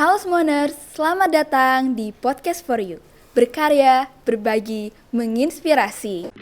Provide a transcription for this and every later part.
Halo Smoners, selamat datang di Podcast for You. Berkarya, berbagi, menginspirasi.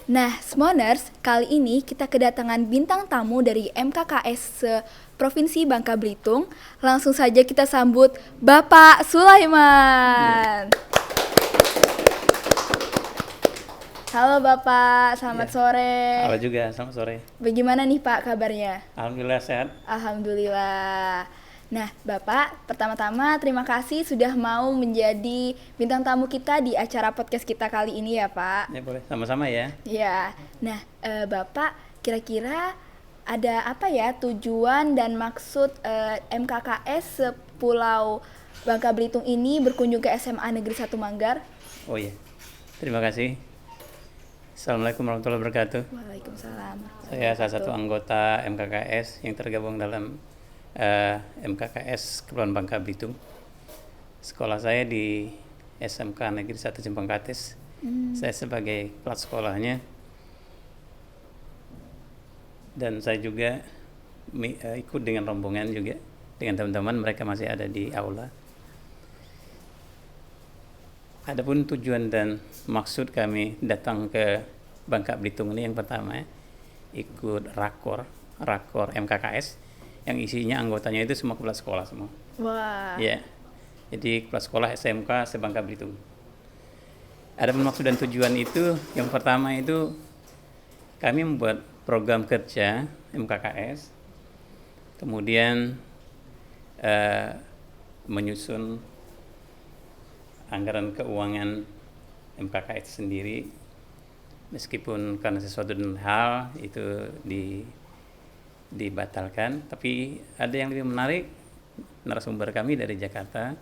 Nah, Smoners, kali ini kita kedatangan bintang tamu dari MKKS Provinsi Bangka Belitung. Langsung saja kita sambut Bapak Sulaiman. Halo Bapak, selamat sore. Halo juga, selamat sore. Bagaimana nih Pak kabarnya? Alhamdulillah sehat. Alhamdulillah. Nah, Bapak, pertama-tama terima kasih sudah mau menjadi bintang tamu kita di acara podcast kita kali ini ya, Pak. Ya boleh, sama-sama ya. Ya, nah Bapak kira-kira ada apa ya tujuan dan maksud MKKS Pulau Bangka Belitung ini berkunjung ke SMA Negeri 1 Manggar? Oh iya, terima kasih. Assalamualaikum warahmatullahi wabarakatuh. Waalaikumsalam. Saya salah satu anggota MKKS yang tergabung dalam MKKS Kepulauan Bangka Belitung. Sekolah saya di SMK Negeri 1 Jembangkatis. Saya sebagai kepala sekolahnya. Dan saya juga ikut dengan rombongan juga dengan teman-teman, mereka masih ada di aula. Adapun tujuan dan maksud kami datang ke Bangka Belitung ini, yang pertama ikut rakor MKKS yang isinya anggotanya itu semua kepala sekolah semua. Wah. Ya, jadi kepala sekolah SMK se-Bangka Belitung. Adapun maksud dan tujuan itu, yang pertama itu kami membuat program kerja MKKS, kemudian menyusun anggaran keuangan MKKS sendiri, meskipun karena sesuatu dan hal itu dibatalkan, tapi ada yang lebih menarik. Narasumber kami dari Jakarta,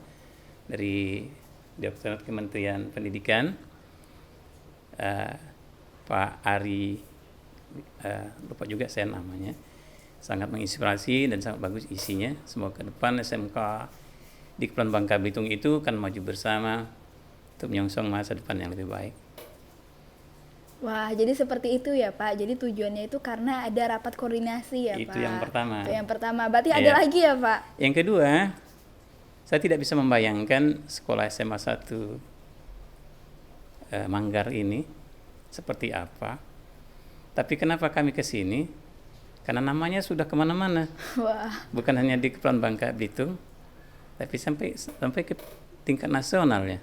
dari Direktorat Kementerian Pendidikan, Pak Ari, lupa juga saya namanya, sangat menginspirasi dan sangat bagus isinya. Semoga ke depan SMK di Kepulauan Bangka Belitung itu akan maju bersama untuk menyongsong masa depan yang lebih baik. Wah, jadi seperti itu ya Pak. Jadi tujuannya itu karena ada rapat koordinasi ya Itu Pak. yang pertama. Itu yang pertama. Berarti ada lagi ya Pak? Yang kedua, saya tidak bisa membayangkan sekolah SMA 1 Manggar ini seperti apa. Tapi kenapa kami ke sini? Karena namanya sudah kemana-mana. Wah. Bukan hanya di Kepulauan Bangka Belitung, tapi sampai ke tingkat nasional ya.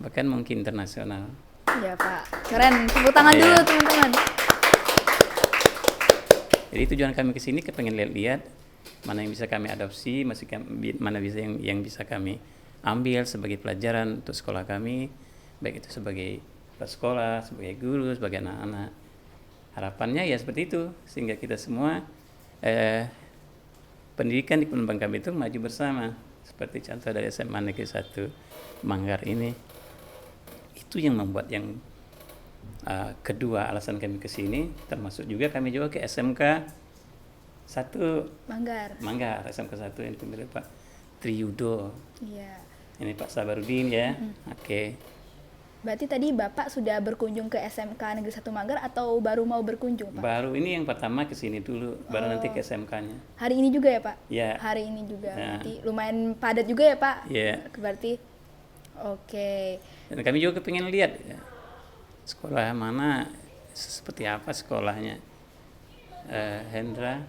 Bahkan mungkin internasional. Iya Pak, keren. Tepuk tangan dulu teman-teman. Jadi tujuan kami ke sini pengen lihat-lihat mana yang bisa kami adopsi, mana bisa yang bisa kami ambil sebagai pelajaran untuk sekolah kami, baik itu sebagai kepala sekolah, sebagai guru, sebagai anak-anak. Harapannya ya seperti itu, sehingga kita semua pendidikan di Kepulauan Bangka Belitung maju bersama, seperti contoh dari SMA Negeri 1 Manggar ini. Itu yang membuat yang kedua alasan kami ke sini, termasuk juga kami juga ke SMK 1 Manggar, SMK 1 yang dipimpin Pak Triyudo. Iya. Ini Pak Sabarudin ya. Oke. Berarti tadi Bapak sudah berkunjung ke SMK Negeri 1 Manggar atau baru mau berkunjung Pak? Baru ini yang pertama ke sini dulu, baru nanti ke SMK-nya. Hari ini juga ya Pak? Ya. Hari ini juga. Ya. Berarti lumayan padat juga ya Pak? Ya. Berarti oke. Dan kami juga pengen lihat ya, sekolah mana, seperti apa sekolahnya. Hendra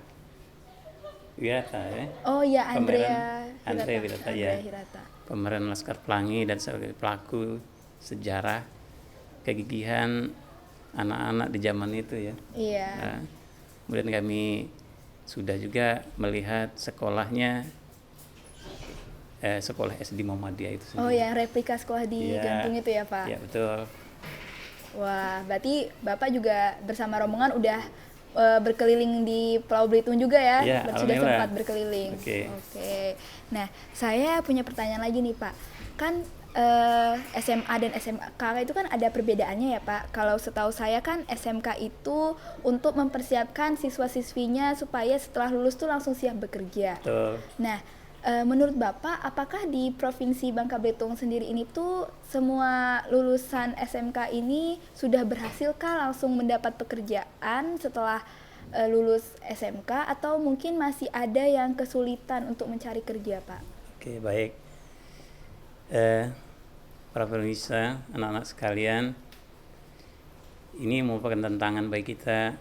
Wirata ya. Oh ya, Andrea Wirata ya. Hirata. Pemeran Laskar Pelangi dan sebagai pelaku sejarah kegigihan anak-anak di zaman itu ya. Iya. Nah, kemudian kami sudah juga melihat sekolahnya, sekolah SD Muhammadiyah itu sendiri. Oh ya, replika sekolah di Gantung itu ya Pak? Iya betul. Wah, berarti Bapak juga bersama rombongan udah berkeliling di Pulau Belitung juga ya, Ya, sudah alhamdulillah. sempat berkeliling. Oke. Oke. Nah, saya punya pertanyaan lagi nih Pak. Kan SMA dan SMK itu kan ada perbedaannya ya Pak. Kalau setahu saya kan SMK itu untuk mempersiapkan siswa-siswinya supaya setelah lulus tuh langsung siap bekerja. Betul. Nah, menurut Bapak, apakah di Provinsi Bangka Belitung sendiri ini tuh semua lulusan SMK ini sudah berhasilkah langsung mendapat pekerjaan setelah lulus SMK atau mungkin masih ada yang kesulitan untuk mencari kerja, Pak? Oke, baik. Para pemirsa, anak-anak sekalian, ini merupakan tantangan bagi kita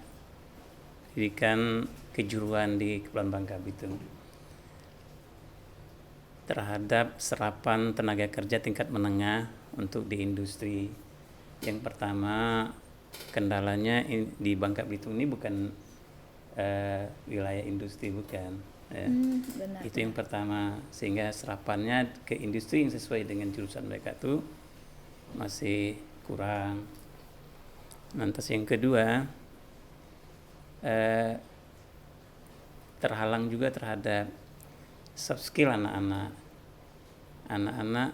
pendidikan kejuruan di Kepulauan Bangka Belitung terhadap serapan tenaga kerja tingkat menengah untuk di industri. Yang pertama, kendalanya di Bangka Belitung ini bukan wilayah industri, bukan. Ya. Benar. Itu yang pertama, sehingga serapannya ke industri yang sesuai dengan jurusan mereka tuh masih kurang. Lantas yang kedua, terhalang juga terhadap soft skill anak-anak. Anak-anak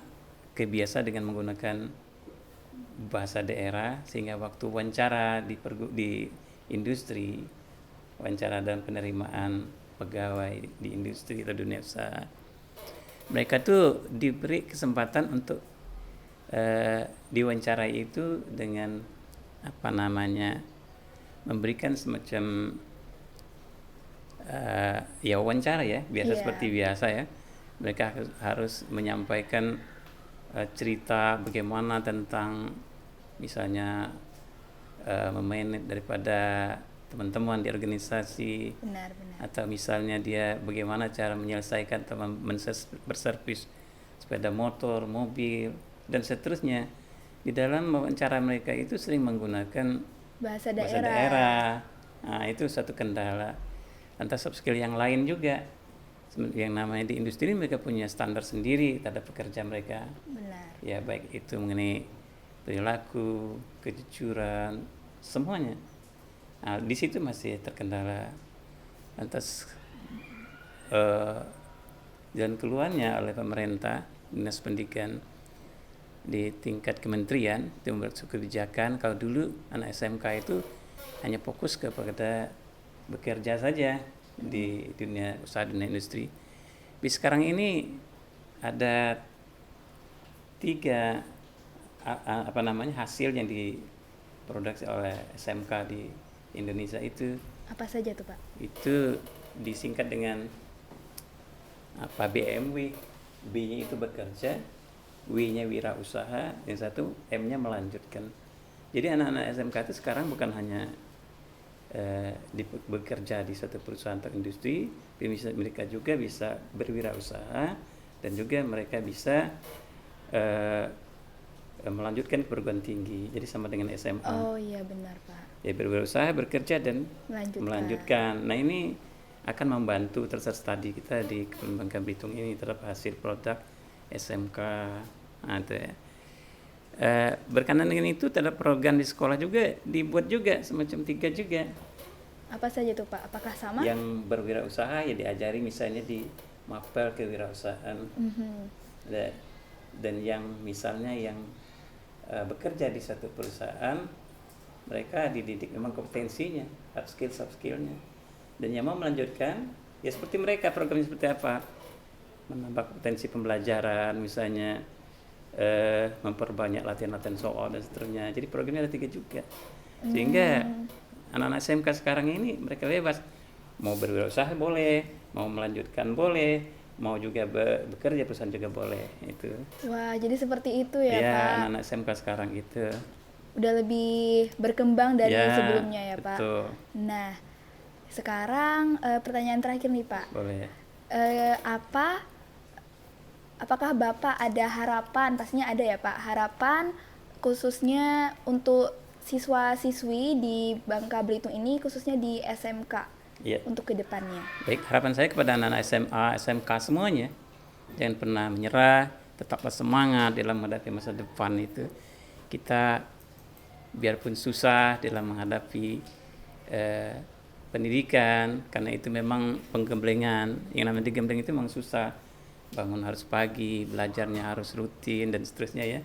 kebiasa dengan menggunakan bahasa daerah, sehingga waktu wawancara di industri, wawancara dan penerimaan pegawai di industri atau dunia usaha, mereka tuh diberi kesempatan untuk diwawancarai itu dengan memberikan semacam ya wawancara ya, biasa seperti biasa ya. Mereka harus menyampaikan cerita bagaimana tentang misalnya memanage daripada teman-teman di organisasi. Benar. Atau misalnya dia bagaimana cara menyelesaikan atau berservis sepeda motor, mobil, dan seterusnya. Di dalam wawancara mereka itu sering menggunakan bahasa daerah. Nah, itu satu kendala. Lantas soft skill yang lain juga, yang namanya di industri mereka punya standar sendiri terhadap pekerja mereka. Benar. Ya, baik itu mengenai perilaku, kejujuran, semuanya. Nah, di situ masih terkendala. Lantas dan keluarnya oleh pemerintah, dinas pendidikan di tingkat kementerian itu membuat suatu kebijakan. Kalau dulu anak SMK itu hanya fokus kepada bekerja saja di dunia usaha, dunia industri. Tapi sekarang ini ada 3 hasil yang diproduksi oleh SMK di Indonesia itu. Apa saja tuh Pak? Itu disingkat dengan BMW. B-nya itu bekerja, W-nya wirausaha, yang satu M-nya melanjutkan. Jadi anak-anak SMK itu sekarang bukan hanya bekerja di suatu perusahaan atau industri, mereka juga bisa berwirausaha dan juga mereka bisa melanjutkan ke perguruan tinggi. Jadi sama dengan SMA. Oh iya benar Pak. Ya, berwirausaha, bekerja dan melanjutkan. Nah, ini akan membantu terus studi kita di Kepulauan Bangka Belitung ini terhadap hasil produk SMK. Nah, itu ya. Berkenaan dengan itu terhadap program di sekolah juga dibuat juga semacam 3 juga. Apa saja tuh Pak? Apakah sama? Yang berwirausaha ya diajari misalnya di mapel kewirausahaan. Dan yang misalnya yang bekerja di satu perusahaan, mereka dididik memang kompetensinya, hard skill, soft skillnya. Dan yang mau melanjutkan, ya seperti mereka, programnya seperti apa? Menambah kompetensi pembelajaran, misalnya memperbanyak latihan-latihan soal dan seterusnya. Jadi programnya ada 3 juga. Sehingga anak-anak SMK sekarang ini mereka bebas. Mau berwirausaha boleh, mau melanjutkan boleh, mau juga bekerja perusahaan juga boleh. Itu. Wah, jadi seperti itu ya Pak? Ya, anak-anak SMK sekarang itu. Udah lebih berkembang dari sebelumnya ya Pak? Betul. Nah, sekarang pertanyaan terakhir nih Pak. Boleh. Apakah Bapak ada harapan, pastinya ada ya Pak, harapan khususnya untuk siswa-siswi di Bangka Belitung ini, khususnya di SMK untuk kedepannya? Baik, harapan saya kepada anak-anak SMA, SMK semuanya, jangan pernah menyerah, tetaplah semangat dalam menghadapi masa depan itu. Kita biarpun susah dalam menghadapi pendidikan, karena itu memang penggemblengan. Yang namanya digembleng itu memang susah. Bangun harus pagi, belajarnya harus rutin dan seterusnya ya.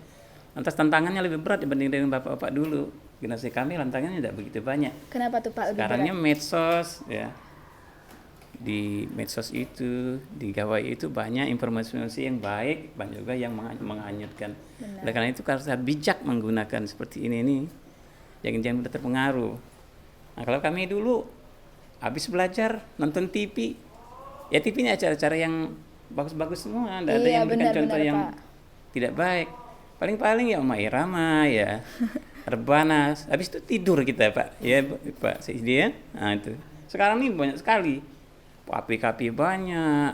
Lantas tantangannya lebih berat dibanding dengan bapak-bapak dulu. Generasi kami tantangannya tidak begitu banyak. Kenapa tuh Pak lebih Sekarangnya berat? medsos ya. Di medsos itu, di gawai itu banyak informasi-informasi yang baik, banyak juga yang menghanyutkan. Oleh karena itu harus bijak menggunakan seperti ini nih. Jangan mudah terpengaruh. Nah, kalau kami dulu habis belajar nonton TV, ya TV ini acara-acara yang bagus-bagus semua, tidak ada Iya, yang memberikan contoh benar, yang Pak. tidak baik. Paling-paling ya Oma Irama ya, Rebanas. Habis itu tidur kita Pak, ya Pak Sidi ya. Nah itu. Sekarang ini banyak sekali, aplikasi banyak,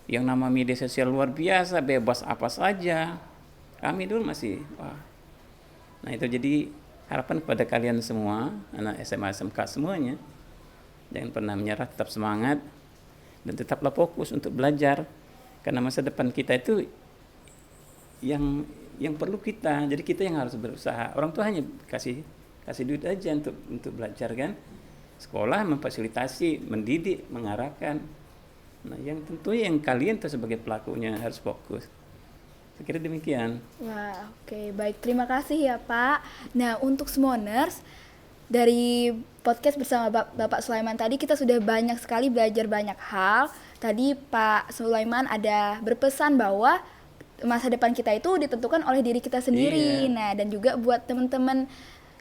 yang nama media sosial luar biasa, bebas apa saja. Kami dulu masih, wah. Nah itu jadi harapan kepada kalian semua, anak SMA SMK semuanya, jangan pernah menyerah, tetap semangat dan tetaplah fokus untuk belajar, karena masa depan kita itu yang perlu kita. Jadi kita yang harus berusaha. Orang tua hanya kasih duit aja untuk belajar kan. Sekolah memfasilitasi, mendidik, mengarahkan. Nah, yang tentu yang kalian tuh sebagai pelakunya harus fokus. Saya kira demikian. Wah, oke, baik. Terima kasih ya Pak. Nah, untuk Semoners, dari podcast bersama Bapak Sulaiman tadi kita sudah banyak sekali belajar banyak hal. Tadi Pak Sulaiman ada berpesan bahwa masa depan kita itu ditentukan oleh diri kita sendiri. Iya. Nah, dan juga buat teman-teman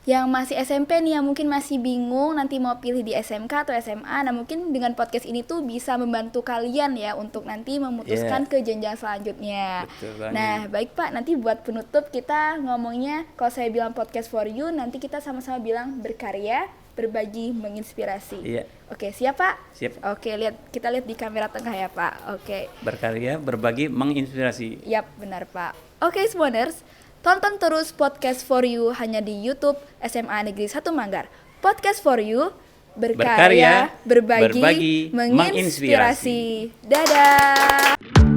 yang masih SMP nih, yang mungkin masih bingung nanti mau pilih di SMK atau SMA, nah mungkin dengan podcast ini tuh bisa membantu kalian ya untuk nanti memutuskan ke jenjang selanjutnya. Betul banget. Nah, baik Pak, nanti buat penutup kita ngomongnya, kalau saya bilang podcast for you, nanti kita sama-sama bilang berkarya, berbagi, menginspirasi. Iya. Oke, siap Pak? Siap. Oke, kita lihat di kamera tengah ya Pak. Oke. Berkarya, berbagi, menginspirasi. Yap, benar Pak. Oke, Semoners, tonton terus Podcast for You hanya di YouTube SMA Negeri 1 Manggar. Podcast for You, berkarya, berbagi, menginspirasi. Dadah!